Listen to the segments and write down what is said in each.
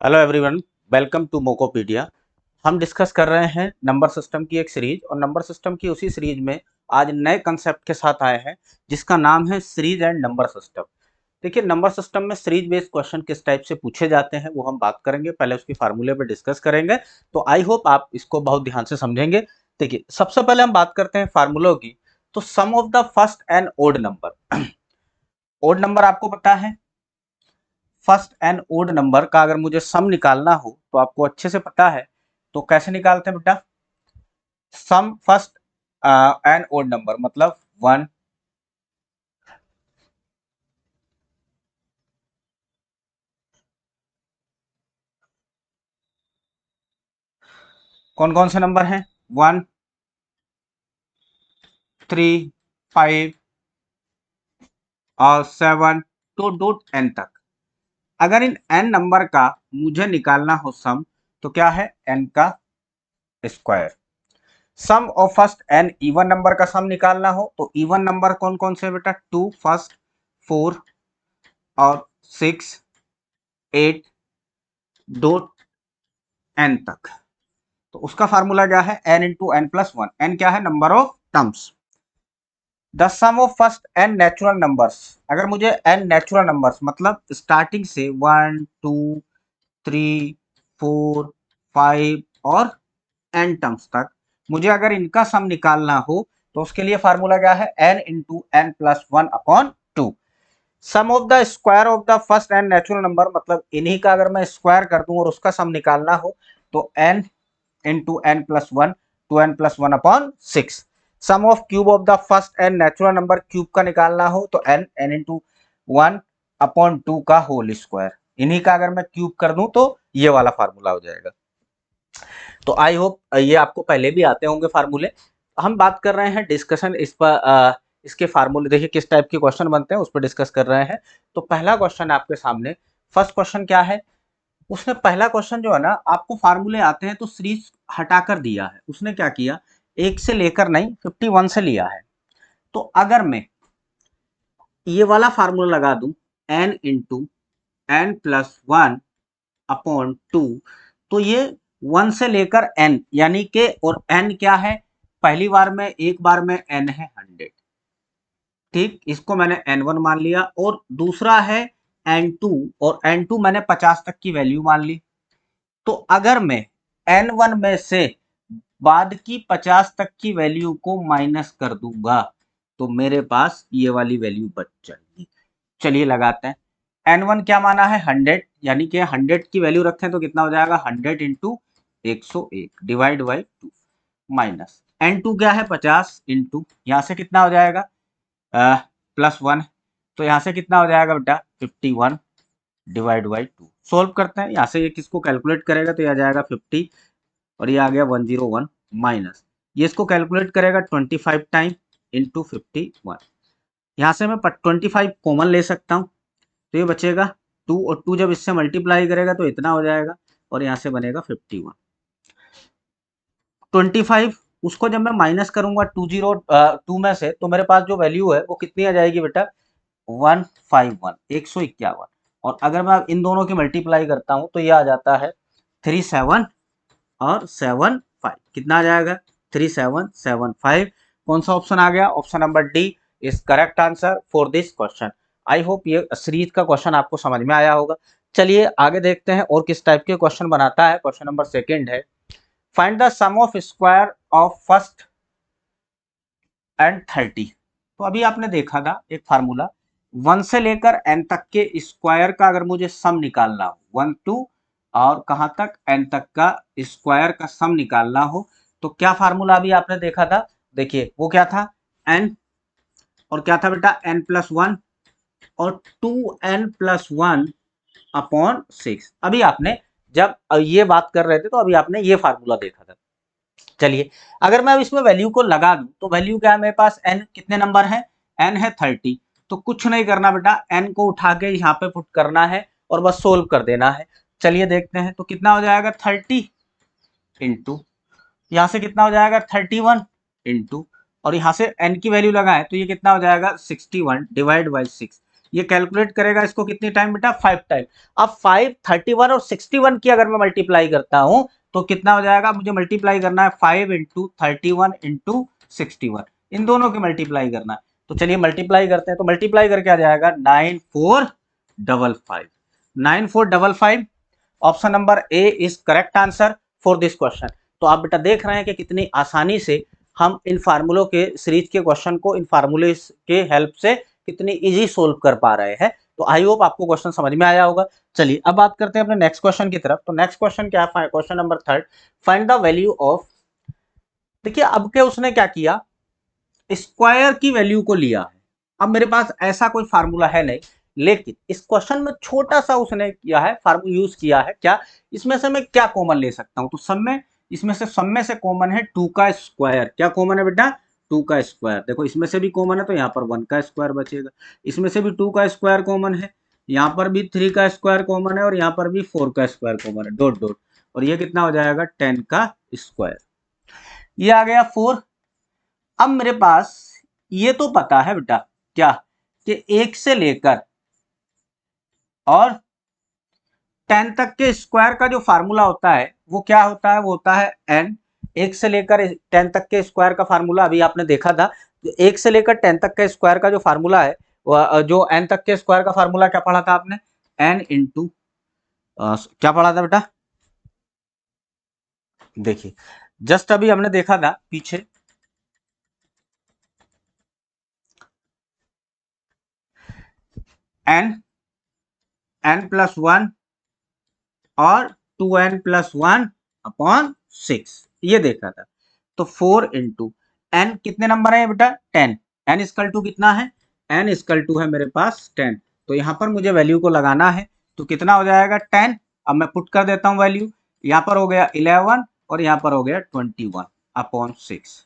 Hello everyone, welcome to Mocopedia. हम discuss कर रहे हैं नंबर सिस्टम की एक सीरीज, और नंबर सिस्टम की उसी सीरीज में आज नए कंसेप्ट के साथ आए हैं जिसका नाम है सीरीज एंड नंबर सिस्टम। देखिए, नंबर सिस्टम में सीरीज बेस्ड क्वेश्चन किस टाइप से पूछे जाते हैं वो हम बात करेंगे। पहले उसकी फार्मूले पे डिस्कस करेंगे, तो आई होप आप इसको बहुत ध्यान से समझेंगे। देखिए, सबसे पहले हम बात करते हैं फार्मूलों की। तो sum of the first and odd number. Odd number आपको पता है, फर्स्ट एंड ओड नंबर का अगर मुझे सम निकालना हो तो आपको अच्छे से पता है। तो कैसे निकालते हैं बेटा? सम फर्स्ट एंड ओड नंबर मतलब 1, कौन कौन से नंबर हैं? 1, 3, 5 और 7 टू डॉट एन तक। अगर इन एन नंबर का मुझे निकालना हो सम, तो क्या है? एन का square. Sum of first N even number का सम निकालना हो तो इवन नंबर कौन कौन से बेटा? 2 फर्स्ट, 4 और 6, 8 डॉट एन तक। तो उसका फार्मूला क्या है? N into N plus one. N क्या है? Number of terms. The sum of first N natural numbers. अगर मुझे एन नेचुरल नंबर्स मतलब स्टार्टिंग से 1, 2, 3, 4, 5 और एन टर्म्स तक मुझे अगर इनका सम निकालना हो तो उसके लिए फार्मूला क्या है? N into N plus one upon two. Sum of the square of the first N natural number मतलब इन्हीं का अगर मैं स्क्वायर कर दूं और उसका सम निकालना हो तो N into N plus one, two N plus one upon six. Sum of cube of the first N natural number cube का निकालना हो तो N N into one upon two का होल स्क्वायर। इन्हीं का अगर मैं क्यूब कर दूं तो ये वाला फार्मूला हो जाएगा। तो आई होप ये आपको पहले भी आते होंगे फार्मूले। हम बात कर रहे हैं डिस्कशन इस पर, इसके फार्मूले देखिए किस टाइप के क्वेश्चन बनते हैं उस पर डिस्कस कर रहे हैं। तो पहला क्वेश्चन आपके सामने, फर्स्ट क्वेश्चन क्या है? उसने पहला क्वेश्चन जो है ना, आपको फार्मूले आते हैं तो सीरीज हटाकर दिया है। उसने क्या किया? एक से लेकर नहीं, 51 से लिया है। तो अगर मैं ये वाला फार्मूला लगा दूं, N into N plus one upon two, तो ये 1 से लेकर n यानी के, और n क्या है? पहली बार में एक बार में n है 100। ठीक, इसको मैंने n1 मान लिया। और दूसरा है n2, और n2 मैंने 50 तक की वैल्यू मान ली। तो अगर मैं n1 में से बाद की 50 तक की वैल्यू को माइनस कर दूंगा तो मेरे पास ये वाली वैल्यू बच जाएगी। चलिए लगाते हैं। n1 क्या माना है? 100, यानी कि 100 की वैल्यू रखें तो कितना हो जाएगा? 100 into 101 divide by 2 minus n2 क्या है? 50 इंटू यहाँ से कितना हो जाएगा? Plus one. तो यहाँ से कितना हो जाएगा बेटा? 51 डिवाइड बाई 2। सोल्व करते हैं। यहाँ से ये किसको कैलकुलेट करेगा तो यह आ जाएगा 50 और ये आ गया 101 माइनस, ये इसको कैलकुलेट करेगा 25 टाइम इंटू 51। यहाँ से मैं 25 कॉमन ले सकता हूँ तो ये बचेगा 2, और 2 जब इससे मल्टीप्लाई करेगा तो इतना हो जाएगा, और यहाँ से बनेगा 51। 25 उसको जब मैं माइनस करूंगा 2 में से तो मेरे पास जो वैल्यू है वो कितनी आ जाएगी बेटा? 151, 151। और अगर मैं इन दोनों की मल्टीप्लाई करता हूँ तो ये आ जाता है 37 और 75। कितना आ जाएगा? 3775। कौन सा ऑप्शन आ गया? Option number D is correct answer for this question. I hope ये सीरीज का क्वेश्चन आपको समझ में आया होगा। चलिए आगे देखते हैं और किस टाइप के क्वेश्चन बनाता है। क्वेश्चन नंबर सेकंड है, find the sum of square of first and 30। तो अभी आपने देखा था एक फार्मूला, 1 से लेकर n तक के स्क्वायर का अगर मुझे सम निकालना हो, 1 2 और कहां तक? n तक का स्क्वायर का सम निकालना हो, तो क्या फार्मूला अभी आपने देखा था? देखिए वो क्या था? n, और क्या था बेटा? n प्लस वन, और 2n प्लस वन अपॉन 6। अभी आपने जब ये बात कर रहे थे तो अभी आपने ये फार्मूला देखा था। चलिए, अगर मैं अब इसमें वैल्यू को लगा दूं तो वैल्यू क्या है मेरे पास? n कितने नंबर है? n है 30। तो कुछ नहीं करना बेटा, n को उठा के यहाँ पे पुट करना है और बस सोल्व कर देना है। चलिए देखते हैं तो कितना हो जाएगा? 30 इंटू यहाँ से कितना हो जाएगा? 31 इंटू, और यहाँ से n की वैल्यू लगाए तो ये कितना हो जाएगा? 61 डिवाइड बाई 6। ये कैलकुलेट करेगा इसको कितनी टाइम बेटा, 5 टाइम। अब 5, 31 और 61 की अगर मैं मल्टीप्लाई करता हूं तो कितना हो जाएगा, मुझे मल्टीप्लाई करना है 5 इंटू 31 इंटू 61, इन दोनों की मल्टीप्लाई करना है। तो चलिए मल्टीप्लाई करते हैं, तो मल्टीप्लाई करके आ जाएगा 9455, 9455। Option number A is correct answer for this question. तो आप बेटा देख रहे हैं कि कितनी आसानी से हम इन फार्मूलों के सीरीज के क्वेश्चन को इन फार्मूले के हेल्प से कितनी इजी सोल्व कर पा रहे हैं। तो आई होप आपको क्वेश्चन समझ में आया होगा। चलिए अब बात करते हैं अपने नेक्स्ट क्वेश्चन की तरफ। तो नेक्स्ट क्वेश्चन क्या है, question number 3, find the value of. देखिए अब के उसने क्या किया, स्क्वायर की वैल्यू को लिया है। अब मेरे पास ऐसा कोई फार्मूला है नहीं, लेकिन इस क्वेश्चन में छोटा सा उसने किया है, फार्मूला यूज किया है। क्या, इसमें से मैं क्या कॉमन ले सकता हूं, तो सब में से कॉमन है 2 का स्क्वायर। क्या कॉमन है बेटा, 2 का स्क्वायर। देखो इसमें से भी कॉमन है तो यहाँ पर 1 का स्क्वायर बचेगा, इसमें से भी 2 का स्क्वायर कॉमन है, यहाँ पर भी 3 का स्क्वायर कॉमन है, और यहाँ पर भी 4 का स्क्वायर कॉमन है, डॉट डॉट। और ये कितना हो जाएगा, 10 का स्क्वायर। ये आ गया 4। अब मेरे पास ये तो पता है बेटा क्या, कि 1 से लेकर और 10 तक के स्क्वायर का जो फार्मूला होता है वो क्या होता है, वो होता है n। 1 से लेकर 10 तक के स्क्वायर का फार्मूला अभी आपने देखा था। 1 से लेकर 10 तक के स्क्वायर का जो फार्मूला है, जो n तक के स्क्वायर का फार्मूला क्या पढ़ा था आपने, n इंटू क्या पढ़ा था बेटा, देखिए जस्ट अभी हमने देखा था पीछे, n+1 और 2n+1/6 ये देखा था। तो 4 इंटू n कितने नंबर है बेटा, 10। n इक्वल टू कितना है, n इक्वल टू है मेरे पास 10। तो यहाँ पर मुझे वैल्यू को लगाना है, तो कितना हो जाएगा 10। अब मैं पुट कर देता हूँ वैल्यू, यहाँ पर हो गया 11 और यहाँ पर हो गया 21/6।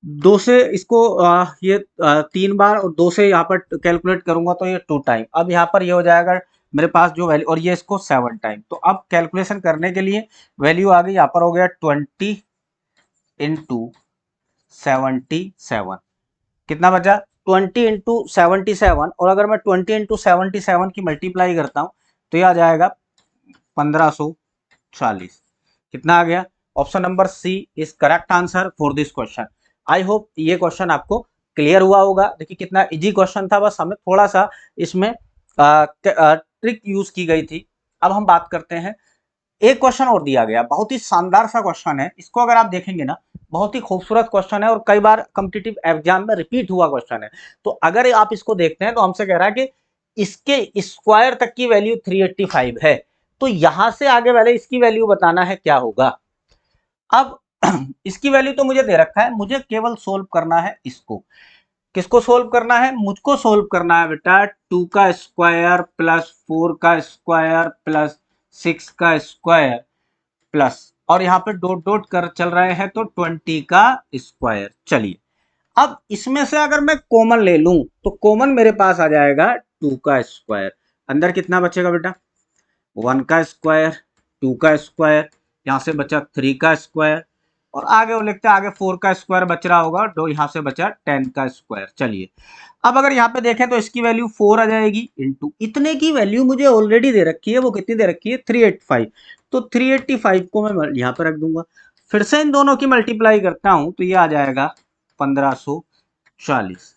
2 से इसको ये 3 बार और 2 से यहाँ पर कैलकुलेट करूंगा तो ये 2 टाइम। अब यहाँ पर ये हो जाएगा मेरे पास जो वैल्यू, और ये इसको 7 टाइम। तो अब कैलकुलेशन करने के लिए वैल्यू आ गई, यहाँ पर हो गया 20 इंटू 77, कितना बचा 20 इंटू 77। और अगर मैं 20 इंटू 77 की मल्टीप्लाई करता हूँ तो ये आ जाएगा 1540। कितना आ गया, option number C is correct answer for this question. I hope ये क्वेश्चन आपको क्लियर हुआ होगा। देखिए कितना इजी क्वेश्चन था, बस हमें थोड़ा सा इसमें ट्रिक यूज की गई थी। अब हम बात करते हैं, एक क्वेश्चन और दिया गया, बहुत ही शानदार सा क्वेश्चन है। इसको अगर आप देखेंगे ना, बहुत ही खूबसूरत क्वेश्चन है और कई बार कॉम्पिटिटिव एग्जाम में रिपीट हुआ क्वेश्चन है। तो अगर आप इसको देखते हैं तो हमसे कह रहा है कि इसके स्क्वायर तक की वैल्यू 385 है, तो यहां से आगे वाले इसकी वैल्यू बताना है क्या होगा। अब इसकी वैल्यू तो मुझे दे रखा है, मुझे केवल सोल्व करना है इसको। किसको सोल्व करना है, मुझको सोल्व करना है बेटा 2 का स्क्वायर प्लस 4 का स्क्वायर प्लस 6 का स्क्वायर प्लस, और यहाँ पे डॉट डॉट कर चल रहे हैं तो 20 का स्क्वायर। चलिए अब इसमें से अगर मैं कॉमन ले लूं तो कॉमन मेरे पास आ जाएगा 2 का स्क्वायर। अंदर कितना बचेगा बेटा, 1 का स्क्वायर, 2 का स्क्वायर, यहाँ से बचा 3 का स्क्वायर, और आगे वो लिखते हैं आगे 4 का स्क्वायर बच रहा होगा, तो यहाँ से बचा 10 का स्क्वायर। चलिए अब अगर यहाँ पे देखें तो इसकी वैल्यू 4 आ जाएगी, इंटू इतने की वैल्यू मुझे ऑलरेडी दे रखी है, वो कितनी दे रखी है 385। तो 385 को मैं यहाँ पे रख दूंगा, फिर से इन दोनों की मल्टीप्लाई करता हूं तो ये आ जाएगा 1540।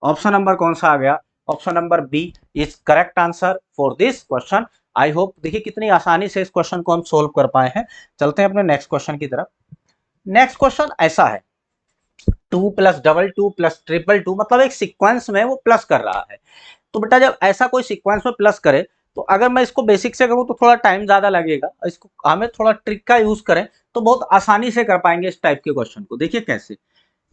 ऑप्शन नंबर कौन सा आ गया, option number B is correct answer for this question. I hope देखिए कितनी आसानी से इस क्वेश्चन को हम सोल्व कर पाए हैं। चलते हैं अपने नेक्स्ट क्वेश्चन की तरफ। नेक्स्ट क्वेश्चन ऐसा है, 2 प्लस डबल 2 प्लस ट्रिपल 2, मतलब एक सीक्वेंस में वो प्लस कर रहा है। तो बेटा जब ऐसा कोई सीक्वेंस में प्लस करे, तो अगर मैं इसको बेसिक से करूँ तो थोड़ा टाइम ज्यादा लगेगा, इसको हमें थोड़ा ट्रिक का यूज करें तो बहुत आसानी से कर पाएंगे इस टाइप के क्वेश्चन को। देखिए कैसे,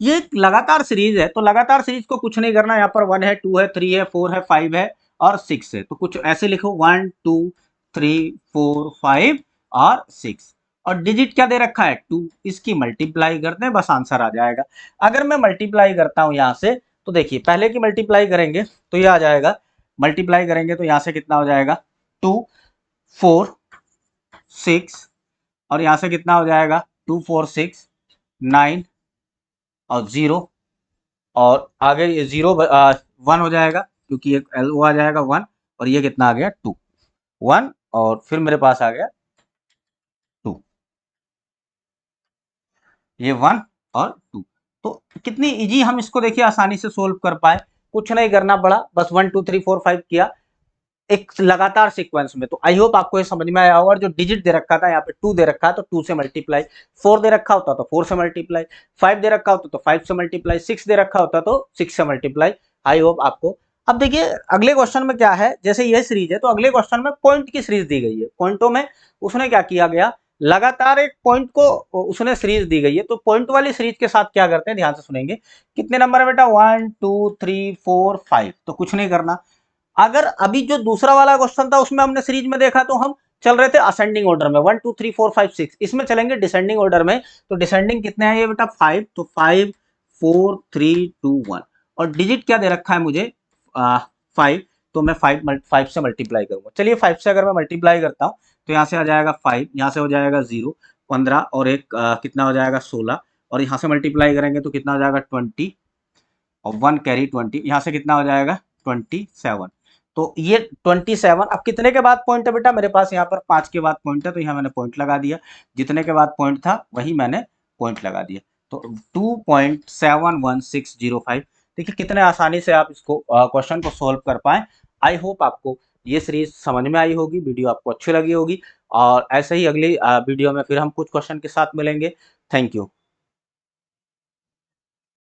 ये एक लगातार सीरीज है, तो लगातार सीरीज को कुछ नहीं करना, यहाँ पर 1 है, 2 है, 3 है, 4 है, 5 है और 6 है। तो कुछ ऐसे लिखो 1 2 3 4 5 और 6, और डिजिट क्या दे रखा है 2, इसकी मल्टीप्लाई करते हैं बस आंसर आ जाएगा। अगर मैं मल्टीप्लाई करता हूं यहां से, तो देखिए पहले की मल्टीप्लाई करेंगे तो ये आ जाएगा, मल्टीप्लाई करेंगे तो यहां से कितना हो जाएगा 2 4 6, और यहां से कितना हो जाएगा 2 4 6 9 और 0, और आगे ये 0 1 हो जाएगा, क्योंकि एक वो आ जाएगा 1 और ये कितना आ गया 2, 1 और फिर मेरे पास आ गया 2, ये 1 और 2। तो कितनी इजी हम इसको देखिए आसानी से सोल्व कर पाए, कुछ नहीं करना पड़ा, बस 1 2 3 4 5 किया एक लगातार सीक्वेंस में। तो आई होप आपको ये समझ में आया होगा। जो डिजिट दे रखा था यहाँ पे 2 दे रखा है तो 2 से मल्टीप्लाई, 4 दे रखा होता तो 4 से मल्टीप्लाई, 5 दे रखा होता तो 5 से मल्टीप्लाई, 6 दे रखा होता तो 6 से मल्टीप्लाई। आई होप आपको। अब देखिए अगले क्वेश्चन में क्या है, जैसे ये सीरीज है तो अगले क्वेश्चन में पॉइंट की सीरीज दी गई है। पॉइंटों में उसने क्या किया गया, लगातार एक पॉइंट को उसने सीरीज दी गई है। तो पॉइंट वाली सीरीज के साथ क्या करते हैं, ध्यान से सुनेंगे। कितने नंबर है बेटा, 1 2 3 4 5। तो कुछ नहीं करना। अगर अभी जो दूसरा वाला क्वेश्चन था उसमें हमने सीरीज में देखा तो हम चल रहे थे असेंडिंग ऑर्डर में, 1 2 3 4 5 6। इसमें चलेंगे डिसेंडिंग ऑर्डर में। तो डिसेंडिंग कितने हैं ये बेटा 5, तो 5 4 3 2 1 और डिजिट क्या दे रखा है मुझे 5। तो मैं 5 से मल्टीप्लाई करूंगा। चलिए 5 से अगर मैं मल्टीप्लाई करता हूं तो यहाँ से आ जाएगा 5, यहाँ से हो जाएगा 0 15 और एक कितना हो जाएगा 16 और यहाँ से मल्टीप्लाई करेंगे तो कितना हो जाएगा 20 और 1 कैरी 20, यहाँ से कितना हो जाएगा 27। तो ये 27। अब कितने के बाद पॉइंट है बेटा, मेरे पास यहाँ पर 5 के बाद पॉइंट है तो यहाँ मैंने पॉइंट लगा दिया। जितने के बाद पॉइंट था वही मैंने पॉइंट लगा दिया। तो 2.71605। देखिए कितने आसानी से आप इसको क्वेश्चन को सोल्व कर पाए। आई होप आपको ये सीरीज समझ में आई होगी, वीडियो आपको अच्छी लगी होगी और ऐसे ही अगली वीडियो में फिर हम कुछ क्वेश्चन के साथ मिलेंगे। Thank you.